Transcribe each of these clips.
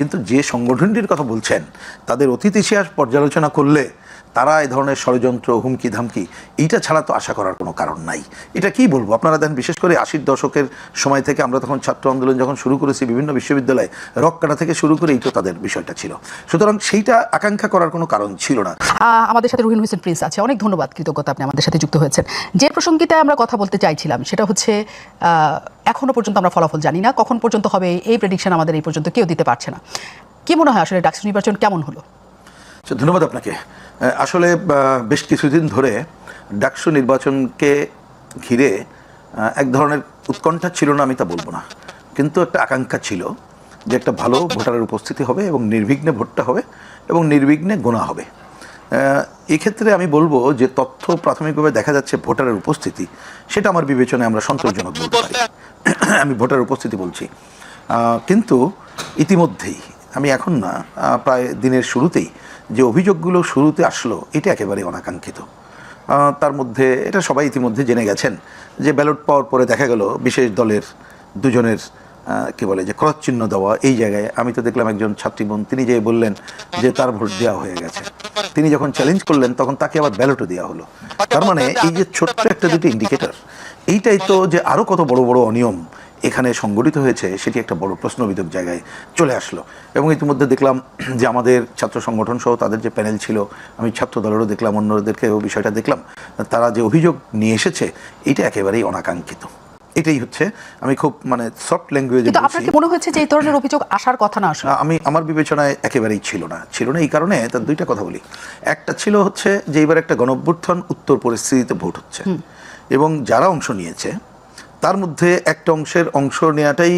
কিন্তু যে সংগঠনটির কথা বলছেন তাদের অতীত ইতিহাস পর্যালোচনা করলে তারা এই ধরনের ষড়যন্ত্র, হুমকি ধামকি এইটা ছাড়া তো আশা করার কোনো কারণ নাই। এটা কি বলবো, আপনারা দেন বিশেষ করে 80-র দশকের সময় থেকে আমরা তখন ছাত্র আন্দোলন যখন শুরু করেছি বিভিন্ন বিশ্ববিদ্যালয়ে রক কাটা থেকে শুরু করে এই তো তাদের বিষয়টা ছিল। সুতরাং সেইটা আকাঙ্ক্ষা করার কোনো কারণ ছিল না। আমাদের সাথে রুহিন হোসেন প্রিন্স আছে, অনেক ধন্যবাদ, কৃতজ্ঞতা আপনি আমাদের সাথে যুক্ত হয়েছেন। যে প্রসঙ্গিতে আমরা কথা বলতে চাইছিলাম সেটা হচ্ছে এখনো পর্যন্ত আমরা ফলাফল জানি না, কখন পর্যন্ত হবে এই প্রেডিকশন আমাদের এই পর্যন্ত কেউ দিতে পারছে না। কি মনে হয় আসলে ডাকসু নির্বাচন কেমন হলো? ধন্যবাদ আপনাকে। আসলে বেশ কিছুদিন ধরে ডাকসু নির্বাচনকে ঘিরে এক ধরনের উৎকণ্ঠা ছিল না আমি তা বলবো না, কিন্তু একটা আকাঙ্ক্ষা ছিল যে একটা ভালো ভোটারের উপস্থিতি হবে এবং নির্বিঘ্নে ভোটটা হবে এবং নির্বিঘ্নে গোনা হবে। এক্ষেত্রে আমি বলবো যে তথ্য প্রাথমিকভাবে দেখা যাচ্ছে ভোটারের উপস্থিতি, সেটা আমার বিবেচনায় আমরা সন্তোষজনক বলতে পারি। আমি ভোটারের উপস্থিতি বলছি, কিন্তু ইতিমধ্যেই আমি এখন না, প্রায় দিনের শুরুতেই যে অভিযোগগুলো শুরুতে আসলো এটা একেবারে অনাকাঙ্ক্ষিত। তার মধ্যে এটা সবাই ইতিমধ্যে জেনে গেছেন যে ব্যালট পাওয়ার পরে দেখা গেল বিশেষ দলের দুজনের কি বলে যে ক্রস চিহ্ন দেওয়া। এই জায়গায় আমি তো দেখলাম একজন ছাত্রীবোন, তিনি যে বললেন যে তার ভোট দেওয়া হয়ে গেছে, তিনি যখন চ্যালেঞ্জ করলেন তখন তাকে আবার ব্যালটও দেওয়া হলো। তার মানে এই যে ছোট্ট একটা দুটি ইন্ডিকেটর, এইটাই তো যে আরও কত বড় বড় অনিয়ম এখানে সংগঠিত হয়েছে সেটি একটা বড় প্রশ্নবিদ্ধক জায়গায় চলে আসলো। এবং ইতিমধ্যে দেখলাম যে আমাদের ছাত্র সংগঠন সহ তাদের যে প্যানেল ছিল, আমি ছাত্র দলেরও দেখলাম, অন্যদেরকেও বিষয়টা দেখলাম, তারা যে অভিযোগ নিয়ে এসেছে এটা একেবারেই অনাকাঙ্ক্ষিত। এটাই হচ্ছে, আমি খুব মানে সফট ল্যাঙ্গুয়েজে বলছি। আপনার কি মনে হচ্ছে যে এই ধরনের অভিযোগ আসার কথা না? আসলে আমার বিবেচনায় একেবারেই ছিল না এই কারণে তার দুইটা কথা বলি। একটা ছিল হচ্ছে যে এবার একটা গণঅভ্যুত্থান উত্তর পরিস্থিতিতে ভোট হচ্ছে এবং যারা অংশ নিয়েছে তার মধ্যে একটা অংশ নেওয়াটাই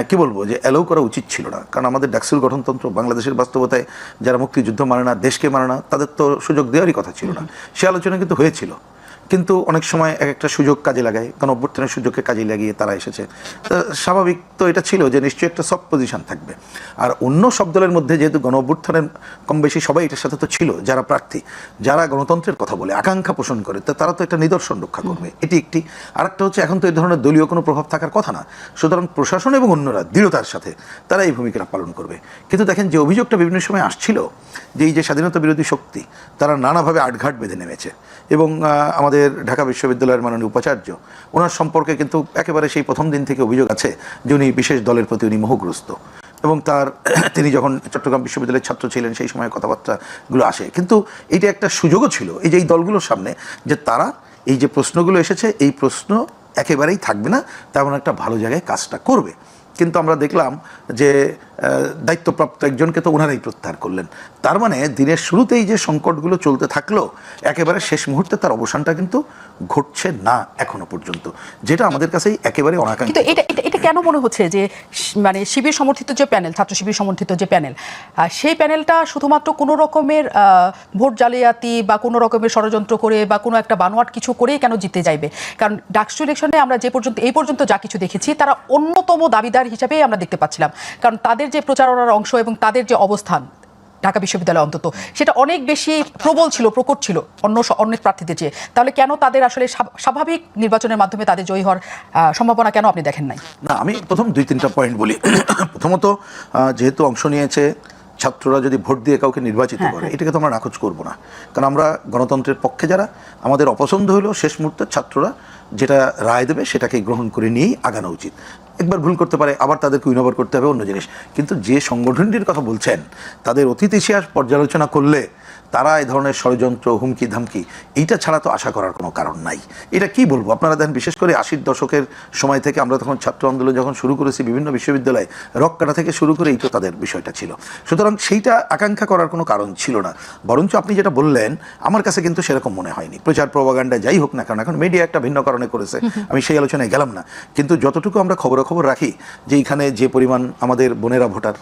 কি বলবো যে অ্যালাউ করা উচিত ছিল না। কারণ আমাদের ডাকসুর গঠনতন্ত্র বাংলাদেশের বাস্তবতায় যারা মুক্তিযুদ্ধ মানে না, দেশকে মানে না, তাদের তো সুযোগ দেওয়ারই কথা ছিল না। সে আলোচনা কিন্তু হয়েছিল, কিন্তু অনেক সময় এক একটা সুযোগ কাজে লাগায়, কারণ অভ্যুত্থানের সুযোগকে কাজে লাগিয়ে তারা এসেছে। স্বাভাবিক তো এটা ছিল যে নিশ্চয়ই একটা সফট পজিশন থাকবে। আর অন্য সব দলের মধ্যে যেহেতু গণ অভ্যুত্থানের কম বেশি সবাই এটার সাথে তো ছিল, যারা প্রার্থী, যারা গণতন্ত্রের কথা বলে আকাঙ্ক্ষা পোষণ করে, তারা তো একটা নিদর্শন রক্ষা করবে, এটি একটি। আরেকটা হচ্ছে এখন তো এই ধরনের দলীয় কোনো প্রভাব থাকার কথা না, সুতরাং প্রশাসন এবং অন্যরা দৃঢ়তার সাথে তারা এই ভূমিকাটা পালন করবে। কিন্তু দেখেন যে অভিযোগটা বিভিন্ন সময় আসছিল যে এই যে স্বাধীনতা বিরোধী শক্তি তারা নানাভাবে আটঘাট বেঁধে নেমেছে এবং আমাদের ঢাকা বিশ্ববিদ্যালয়ের মাননীয় উপাচার্য, ওনার সম্পর্কে কিন্তু একেবারে সেই প্রথম দিন থেকে অভিযোগ আছে যে উনি বিশেষ দলের প্রতি উনি মোহগ্রস্ত এবং তিনি যখন চট্টগ্রাম বিশ্ববিদ্যালয়ের ছাত্র ছিলেন সেই সময় কথাবার্তাগুলো আসে। কিন্তু এইটা একটা সুযোগও ছিল এই যে এই দলগুলোর সামনে যে তারা এই যে প্রশ্নগুলো এসেছে এই প্রশ্ন একেবারেই থাকবে না, তেমন একটা ভালো জায়গায় কাজটা করবে। কিন্তু আমরা দেখলাম যে দায়িত্বপ্রাপ্ত একজনকে তো ওনারাই প্রত্যাহার করলেন। তার মানে দিনের শুরুতেই যে সংকটগুলো চলতে থাকলো একেবারে শেষ মুহূর্তে তার অবসানটা কিন্তু ঘটছে না এখনো পর্যন্ত, যেটা আমাদের কাছেই একেবারে অনাকাঙ্ক্ষিত। এটা কেন মনে হচ্ছে যে মানে শিবির সমর্থিত যে প্যানেল, ছাত্র শিবির সমর্থিত যে প্যানেল, সেই প্যানেলটা শুধুমাত্র কোনো রকমের ভোট জালিয়াতি বা কোনো রকমের ষড়যন্ত্র করে বা কোনো একটা বানোয়াট কিছু করেই কেন জিতে যাইবে? কারণ ডাকসু ইলেকশনে আমরা এই পর্যন্ত যা কিছু দেখেছি তারা অন্যতম দাবিদার হিসাবেই আমরা দেখতে পাচ্ছিলাম, কারণ তাদের যে প্রচারণার অংশ এবং তাদের যে অবস্থান ঢাকা বিশ্ববিদ্যালয় অন্তত সেটা অনেক বেশি প্রবল ছিল, প্রকট ছিল অনেক প্রার্থীদের চেয়ে। তাহলে কেন তাদের আসলে স্বাভাবিক নির্বাচনের মাধ্যমে তাদের জয়ী হওয়ার সম্ভাবনা কেন আপনি দেখেন নাই? না, আমি প্রথম 2-3টা পয়েন্ট বলি। প্রথমত, যেহেতু অংশ নিয়েছে ছাত্ররা, যদি ভোট দিয়ে কাউকে নির্বাচিত করে এটাকে তো আমরা নাকচ করবো না, কারণ আমরা গণতন্ত্রের পক্ষে যারা, আমাদের অপছন্দ হলেও শেষ মুহূর্তে ছাত্ররা যেটা রায় দেবে সেটাকে গ্রহণ করে নিয়েই আগানো উচিত। একবার ভুল করতে পারে, আবার তাদেরকে উইনওভার করতে হবে, অন্য জিনিস। কিন্তু যে সংগঠনটির কথা বলছেন তাদের অতীত ইতিহাস পর্যালোচনা করলে তারা এই ধরনের ষড়যন্ত্র, হুমকি ধামকি এইটা ছাড়া তো আশা করার কোনো কারণ নাই। এটা কি বলবো, আপনারা দেখেন বিশেষ করে 80-র দশকের সময় থেকে আমরা তখন ছাত্র আন্দোলন যখন শুরু করেছি বিভিন্ন বিশ্ববিদ্যালয়ে রক কাটা থেকে শুরু করে এই তো তাদের বিষয়টা ছিল। সুতরাং সেইটা আকাঙ্ক্ষা করার কোনো কারণ ছিল না। বরঞ্চ আপনি যেটা বললেন আমার কাছে কিন্তু সেরকম মনে হয়নি। প্রচার প্রপাগান্ডা যাই হোক না কারণ এখন মিডিয়া একটা ভিন্ন কারণে করেছে, আমি সেই আলোচনায় গেলাম না। কিন্তু যতটুকু আমরা খবর রাখি যে এইখানে যে পরিমাণ আমাদের বোনেরা ভোটার,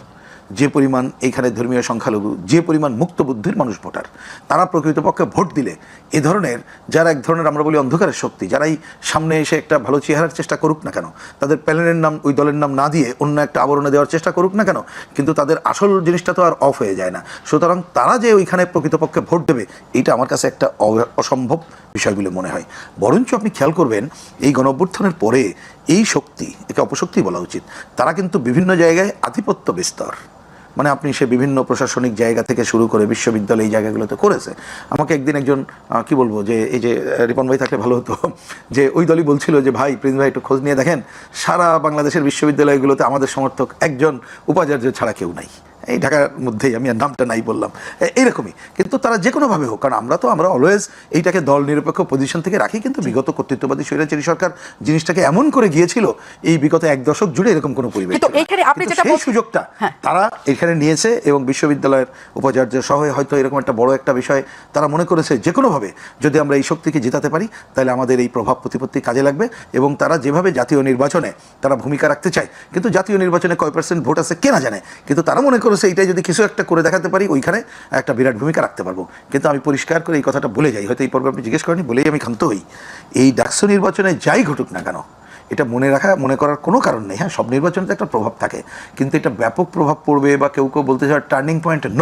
যে পরিমাণ এইখানে ধর্মীয় সংখ্যালঘু, যে পরিমাণ মুক্ত বুদ্ধির মানুষ ভোটার, তারা প্রকৃতপক্ষে ভোট দিলে এ ধরনের যারা এক ধরনের আমরা বলি অন্ধকারের শক্তি, যারাই সামনে এসে একটা ভালো চেহারার চেষ্টা করুক না কেন, তাদের প্যানেলের নাম ওই দলের নাম না দিয়ে অন্য একটা আবরণে দেওয়ার চেষ্টা করুক না কেন, কিন্তু তাদের আসল জিনিসটা তো আর অফ হয়ে যায় না। সুতরাং তারা যে ওইখানে প্রকৃতপক্ষে ভোট দেবে এটা আমার কাছে একটা অসম্ভব বিষয় বলে মনে হয়। বরঞ্চ আপনি খেয়াল করবেন এই গণঅভ্যুত্থানের পরে এই শক্তি, একে অপশক্তি বলা উচিত, তারা কিন্তু বিভিন্ন জায়গায় আধিপত্য বিস্তার মানে আপনি সে বিভিন্ন প্রশাসনিক জায়গা থেকে শুরু করে বিশ্ববিদ্যালয় এই জায়গাগুলোতে করেছে। আমাকে একদিন একজন কি বলবো যে এই যে রিপন ভাই থাকলে ভালো হতো, যে ওই দলই বলছিল যে ভাই প্রিন্স ভাই একটু খোঁজ নিয়ে দেখেন সারা বাংলাদেশের বিশ্ববিদ্যালয়গুলোতে আমাদের সমর্থক একজন উপাচার্য ছাড়া কেউ নাই, এই ঢাকার মধ্যেই, আমি আর নামটা নাই বললাম, এইরকমই। কিন্তু তারা যে কোনোভাবে হোক, কারণ আমরা অলওয়েজ এইটাকে দল নিরপেক্ষ পজিশন থেকে রাখি, কিন্তু বিগত কর্তৃত্ববাদী স্বৈরাচারী সরকার জিনিসটাকে এমন করে গিয়েছিল এই বিগত এক দশক জুড়ে এরকম কোনো পরিবেশ কিন্তু ছিল না। এইখানে আপনি কিন্তু যেটা সেই সুযোগটা তারা এখানে নিয়েছে এবং বিশ্ববিদ্যালয়ের উপাচার্য সহ হয়তো এরকম একটা বড় একটা বিষয় তারা মনে করেছে যে কোনোভাবে যদি আমরা এই শক্তিকে জেতাতে পারি তাহলে আমাদের এই প্রভাব প্রতিপত্তি কাজে লাগবে। এবং তারা যেভাবে জাতীয় নির্বাচনে তারা ভূমিকা রাখতে চায়, কিন্তু জাতীয় নির্বাচনে কয় % ভোট আছে কে না জানে, কিন্তু তারা মনে করেছে এইটাই যদি কিছু একটা করে দেখাতে পারি ওইখানে একটা বিরাট ভূমিকা রাখতে পারবো। কিন্তু আমি পরিষ্কার করে এই কথাটা বলে যাই, হয়তো এই পর্বে আপনি জিজ্ঞেস করেনি বলেই আমি ক্ষান্ত হই, এই ডাকসু নির্বাচনে যাই ঘটুক না কেন এটা মনে করার কোনো কারণ নেই। হ্যাঁ, সব নির্বাচনে তো একটা প্রভাব থাকে, কিন্তু এটা ব্যাপক প্রভাব পড়বে বা কেউ কেউ বলতে চায় টার্নিং পয়েন্ট